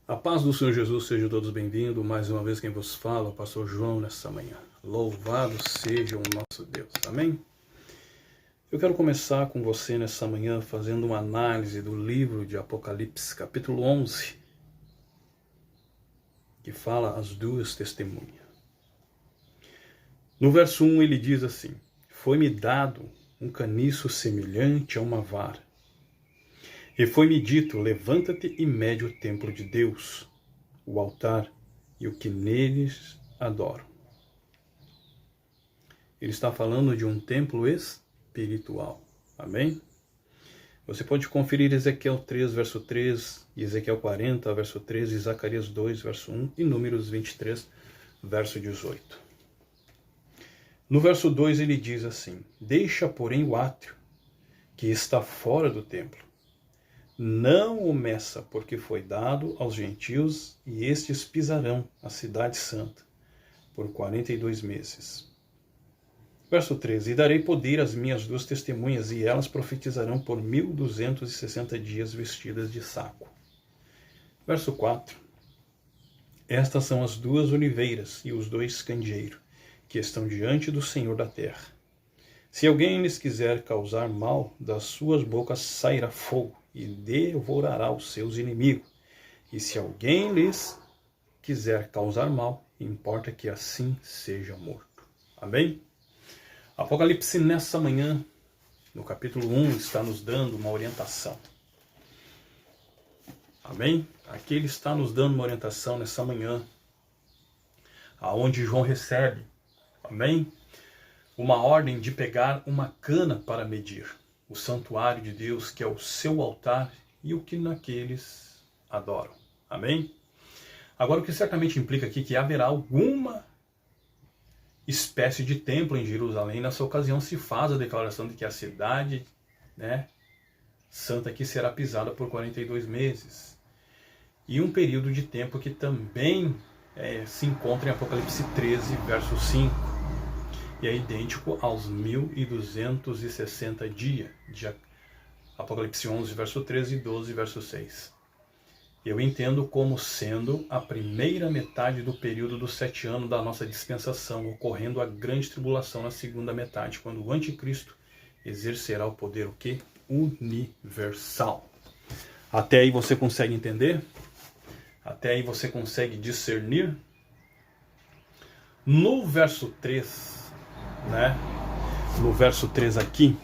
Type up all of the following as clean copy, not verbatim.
A paz do Senhor Jesus, sejam todos bem-vindos. Mais uma vez quem vos fala, o pastor João, nessa manhã. Louvado seja o nosso Deus. Amém? Eu quero começar com você nessa manhã fazendo uma análise do livro de Apocalipse, capítulo 11, que fala as duas testemunhas. No verso 1 ele diz assim: Foi-me dado um caniço semelhante a uma vara, e foi-me dito, levanta-te e mede o templo de Deus, o altar e o que neles adoram. Ele está falando de um templo espiritual. Amém? Você pode conferir Ezequiel 3, verso 3, Ezequiel 40, verso 13, Zacarias 2, verso 1 e Números 23, verso 18. No verso 2 ele diz assim: Deixa, porém, o átrio, que está fora do templo. Não o meça, porque foi dado aos gentios, e estes pisarão a cidade santa por 42 meses. Verso 13: E darei poder às minhas duas testemunhas, e elas profetizarão por 1260 dias vestidas de saco. Verso 4: Estas são as duas oliveiras e os dois candeeiros, que estão diante do Senhor da terra. Se alguém lhes quiser causar mal, das suas bocas sairá fogo, e devorará os seus inimigos. E se alguém lhes quiser causar mal, importa que assim seja morto. Amém? Apocalipse nessa manhã, no capítulo 1, está nos dando uma orientação. Amém? Aqui ele está nos dando uma orientação nessa manhã, aonde João recebe, amém? Uma ordem de pegar uma cana para medir o santuário de Deus, que é o seu altar, e o que naqueles adoram. Amém? Agora, o que certamente implica aqui que haverá alguma espécie de templo em Jerusalém. Nessa ocasião se faz a declaração de que a cidade, santa aqui será pisada por 42 meses. E um período de tempo que também se encontra em Apocalipse 13, verso 5. E é idêntico aos 1260 dias, de Apocalipse 11, verso 13 e 12, verso 6. Eu entendo como sendo a primeira metade do período dos 7 anos da nossa dispensação, ocorrendo a grande tribulação na segunda metade, quando o anticristo exercerá o poder, o quê? Universal. Até aí você consegue entender? Até aí você consegue discernir? No verso 3, no verso 3 aqui,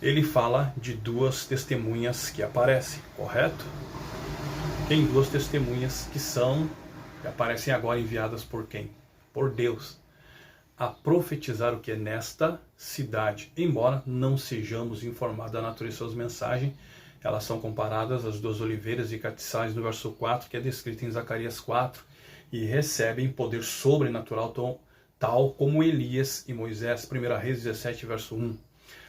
ele fala de duas testemunhas que aparecem, correto? Tem duas testemunhas que aparecem agora enviadas por quem? Por Deus, a profetizar o que é nesta cidade. Embora não sejamos informados da natureza de suas mensagens, elas são comparadas às duas oliveiras e castiçais no verso 4, que é descrito em Zacarias 4, e recebem poder sobrenatural tal como Elias e Moisés, 1 Reis 17, verso 1.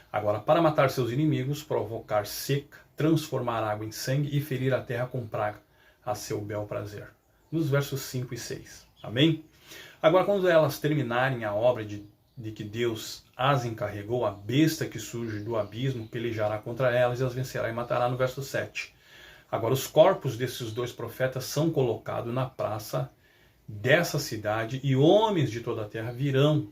Agora, para matar seus inimigos, provocar seca, transformar água em sangue e ferir a terra com praga, a seu bel prazer. Nos versos 5 e 6. Amém? Agora, quando elas terminarem a obra de que Deus as encarregou, a besta que surge do abismo pelejará contra elas e as vencerá e matará, no verso 7. Agora, os corpos desses dois profetas são colocados na praça dessa cidade, e homens de toda a terra virão,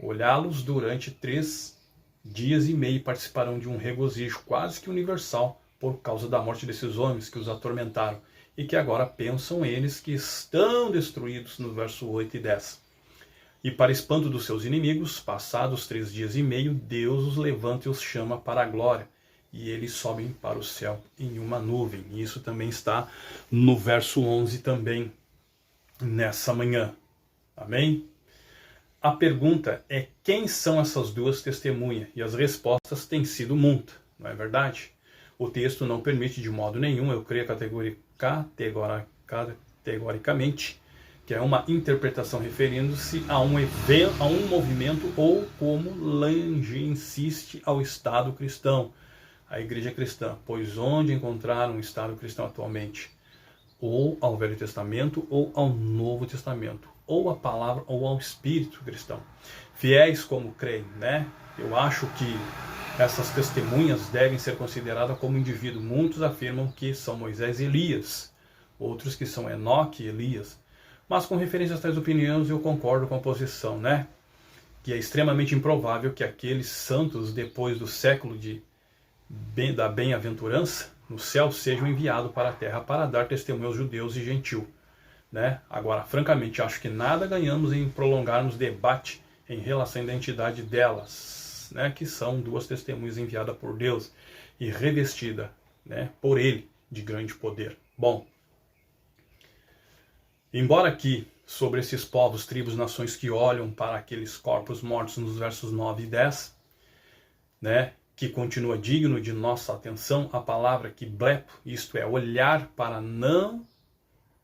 olhá-los durante 3 dias e meio, participarão de um regozijo quase que universal por causa da morte desses homens que os atormentaram e que agora pensam eles que estão destruídos, no verso 8 e 10. E para espanto dos seus inimigos, passados 3 dias e meio, Deus os levanta e os chama para a glória, e eles sobem para o céu em uma nuvem. E isso também está no verso 11 também, nessa manhã. Amém? A pergunta é: quem são essas duas testemunhas? E as respostas têm sido muita, não é verdade? O texto não permite de modo nenhum, eu creio categoricamente, que é uma interpretação referindo-se a um movimento, ou como Lange insiste, ao Estado cristão, a igreja cristã, pois onde encontrar um Estado cristão atualmente? Ou ao Velho Testamento ou ao Novo Testamento, ou à palavra ou ao Espírito cristão. Fiéis como creem, Eu acho que essas testemunhas devem ser consideradas como indivíduos. Muitos afirmam que são Moisés e Elias, outros que são Enoque e Elias. Mas com referência a tais opiniões eu concordo com a posição, né? Que é extremamente improvável que aqueles santos, depois do século da bem-aventurança, no céu sejam enviados para a terra para dar testemunho aos judeus e gentios. Né? Agora, francamente, acho que nada ganhamos em prolongarmos debate em relação à identidade delas, né? Que são duas testemunhas enviadas por Deus e revestidas, né, por Ele de grande poder. Bom, embora aqui, sobre esses povos, tribos, nações que olham para aqueles corpos mortos nos versos 9 e 10, né, que continua digno de nossa atenção, a palavra que blepo, isto é, olhar para não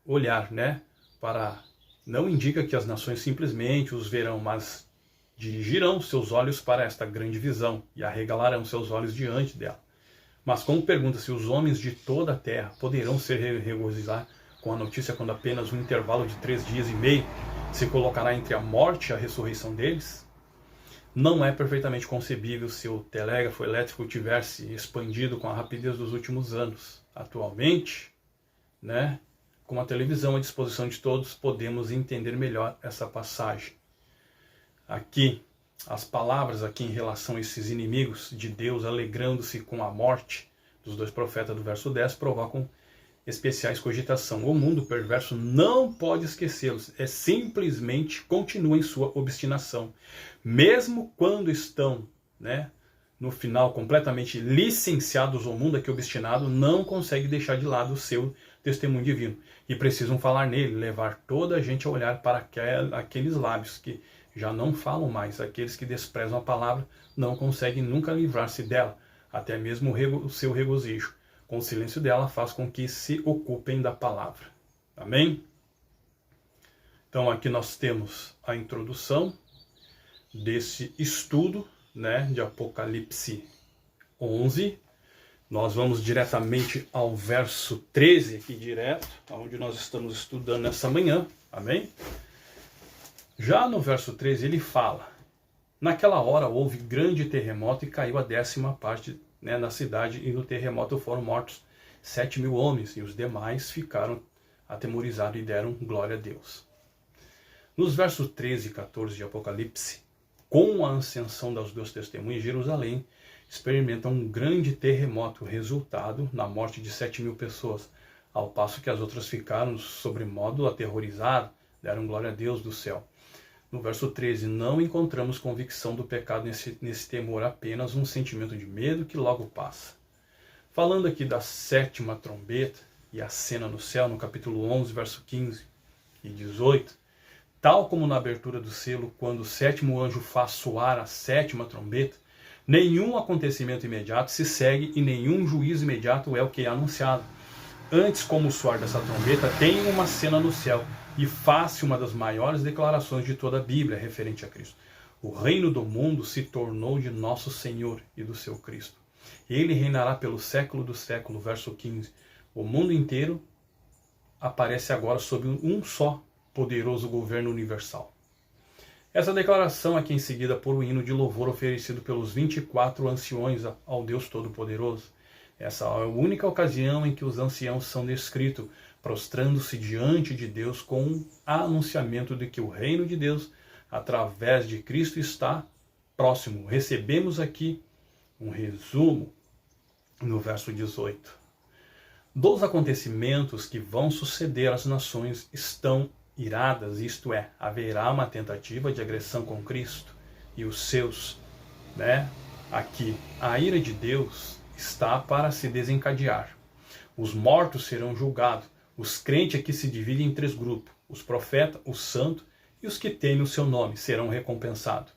olhar, né, para não indica que as nações simplesmente os verão, mas dirigirão seus olhos para esta grande visão e arregalarão seus olhos diante dela. Mas como pergunta se os homens de toda a terra poderão se regozijar com a notícia quando apenas um intervalo de 3 dias e meio se colocará entre a morte e a ressurreição deles? Não é perfeitamente concebível se o telégrafo elétrico tivesse expandido com a rapidez dos últimos anos. Atualmente, né, com a televisão à disposição de todos, podemos entender melhor essa passagem. Aqui, as palavras aqui em relação a esses inimigos de Deus alegrando-se com a morte dos dois profetas do verso 10 provocam especiais cogitação. O mundo perverso não pode esquecê-los, simplesmente continua em sua obstinação. Mesmo quando estão, né, no final completamente licenciados ao mundo, aqui obstinado, não consegue deixar de lado o seu testemunho divino. E precisam falar nele, levar toda a gente a olhar para aqueles lábios que já não falam mais. Aqueles que desprezam a palavra não conseguem nunca livrar-se dela, até mesmo o seu regozijo. Com o silêncio dela faz com que se ocupem da palavra. Amém? Então aqui nós temos a introdução desse estudo, né, de Apocalipse 11. Nós vamos diretamente ao verso 13 aqui direto, onde nós estamos estudando nessa manhã. Amém? Já no verso 13 ele fala: naquela hora houve grande terremoto e caiu a 10ª parte, né, na cidade, e no terremoto foram mortos 7.000 homens, e os demais ficaram atemorizados e deram glória a Deus. Nos versos 13 e 14 de Apocalipse, com a ascensão das duas testemunhas, Jerusalém experimenta um grande terremoto, resultado na morte de 7.000 pessoas, ao passo que as outras ficaram sobremodo aterrorizadas, deram glória a Deus do céu. No verso 13, não encontramos convicção do pecado nesse temor, apenas um sentimento de medo que logo passa. Falando aqui da 7ª trombeta e a cena no céu, no capítulo 11, verso 15 e 18, tal como na abertura do selo, quando o 7º anjo faz soar a 7ª trombeta, nenhum acontecimento imediato se segue e nenhum juízo imediato é o que é anunciado. Antes, como o soar dessa trombeta, tem uma cena no céu e faz-se uma das maiores declarações de toda a Bíblia referente a Cristo. O reino do mundo se tornou de nosso Senhor e do seu Cristo. Ele reinará pelo século do século, verso 15. O mundo inteiro aparece agora sob um só poderoso governo universal. Essa declaração aqui em seguida por o hino de louvor oferecido pelos 24 anciões ao Deus Todo-Poderoso. Essa é a única ocasião em que os anciãos são descritos prostrando-se diante de Deus com o anunciamento de que o reino de Deus, através de Cristo, está próximo. Recebemos aqui um resumo no verso 18. Dos acontecimentos que vão suceder às nações estão iradas, isto é, haverá uma tentativa de agressão com Cristo e os seus, né? Aqui, a ira de Deus está para se desencadear. Os mortos serão julgados. Os crentes aqui se dividem em 3 grupos. Os profetas, os santos e os que temem o seu nome serão recompensados.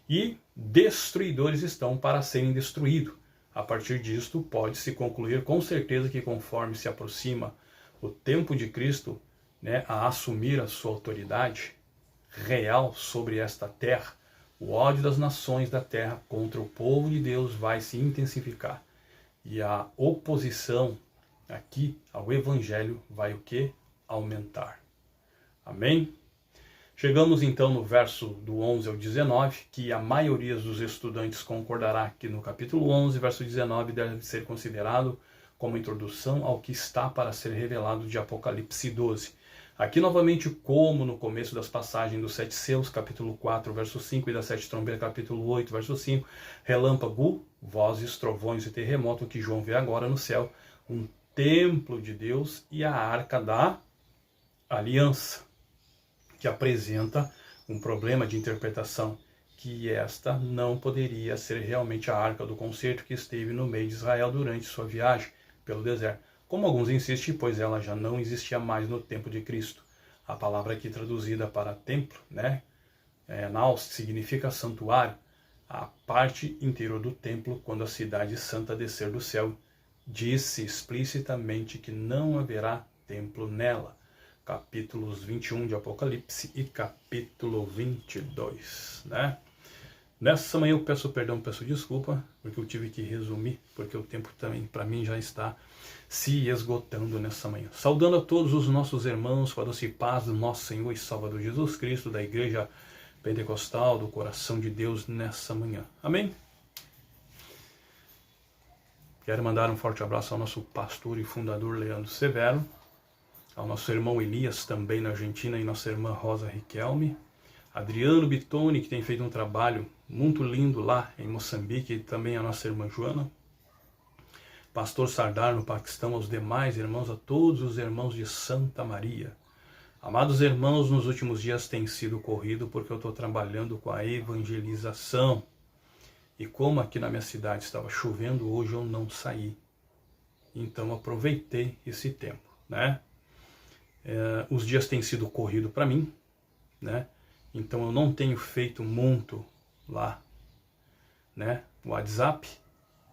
E destruidores estão para serem destruídos. A partir disto, pode-se concluir com certeza que conforme se aproxima o tempo de Cristo, né, a assumir a sua autoridade real sobre esta terra, o ódio das nações da terra contra o povo de Deus vai se intensificar. E a oposição aqui ao Evangelho vai o quê? Aumentar. Amém? Chegamos então no verso do 11 ao 19, que a maioria dos estudantes concordará que no capítulo 11, verso 19, deve ser considerado como introdução ao que está para ser revelado de Apocalipse 12. Aqui novamente, como no começo das passagens dos 7 selos, capítulo 4, verso 5, e das 7 trombetas, capítulo 8, verso 5, relâmpago, vozes, trovões e terremoto, que João vê agora no céu, um templo de Deus e a arca da aliança, que apresenta um problema de interpretação, que esta não poderia ser realmente a arca do concerto que esteve no meio de Israel durante sua viagem pelo deserto. Como alguns insistem, pois ela já não existia mais no tempo de Cristo. A palavra aqui traduzida para templo, naos, significa santuário, a parte interior do templo, quando a cidade santa descer do céu. Disse explicitamente que não haverá templo nela. Capítulos 21 de Apocalipse e capítulo 22, Nessa manhã eu peço perdão, peço desculpa, porque eu tive que resumir, porque o tempo também para mim já está se esgotando nessa manhã. Saudando a todos os nossos irmãos com a doce paz do nosso Senhor e Salvador Jesus Cristo, da Igreja Pentecostal do Coração de Deus nessa manhã. Amém? Quero mandar um forte abraço ao nosso pastor e fundador Leandro Severo, ao nosso irmão Elias, também na Argentina, e nossa irmã Rosa Riquelme, Adriano Bitoni, que tem feito um trabalho muito lindo lá em Moçambique, e também a nossa irmã Joana, pastor Sardar no Paquistão, aos demais irmãos, a todos os irmãos de Santa Maria. Amados irmãos, nos últimos dias tem sido corrido porque eu estou trabalhando com a evangelização. E como aqui na minha cidade estava chovendo, hoje eu não saí. Então aproveitei esse tempo, Os dias têm sido corrido para mim, Então eu não tenho feito muito lá, no WhatsApp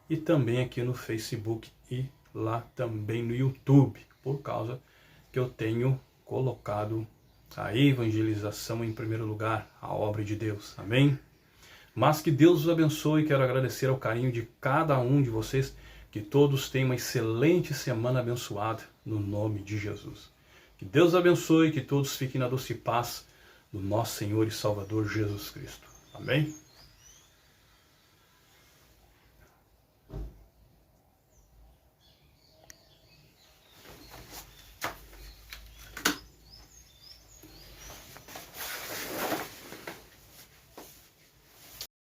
e também aqui no Facebook e lá também no YouTube, por causa que eu tenho colocado a evangelização em primeiro lugar, a obra de Deus, amém? Mas que Deus os abençoe, quero agradecer ao carinho de cada um de vocês, que todos tenham uma excelente semana abençoada, no nome de Jesus. Que Deus abençoe, que todos fiquem na doce paz do nosso Senhor e Salvador Jesus Cristo. Amém?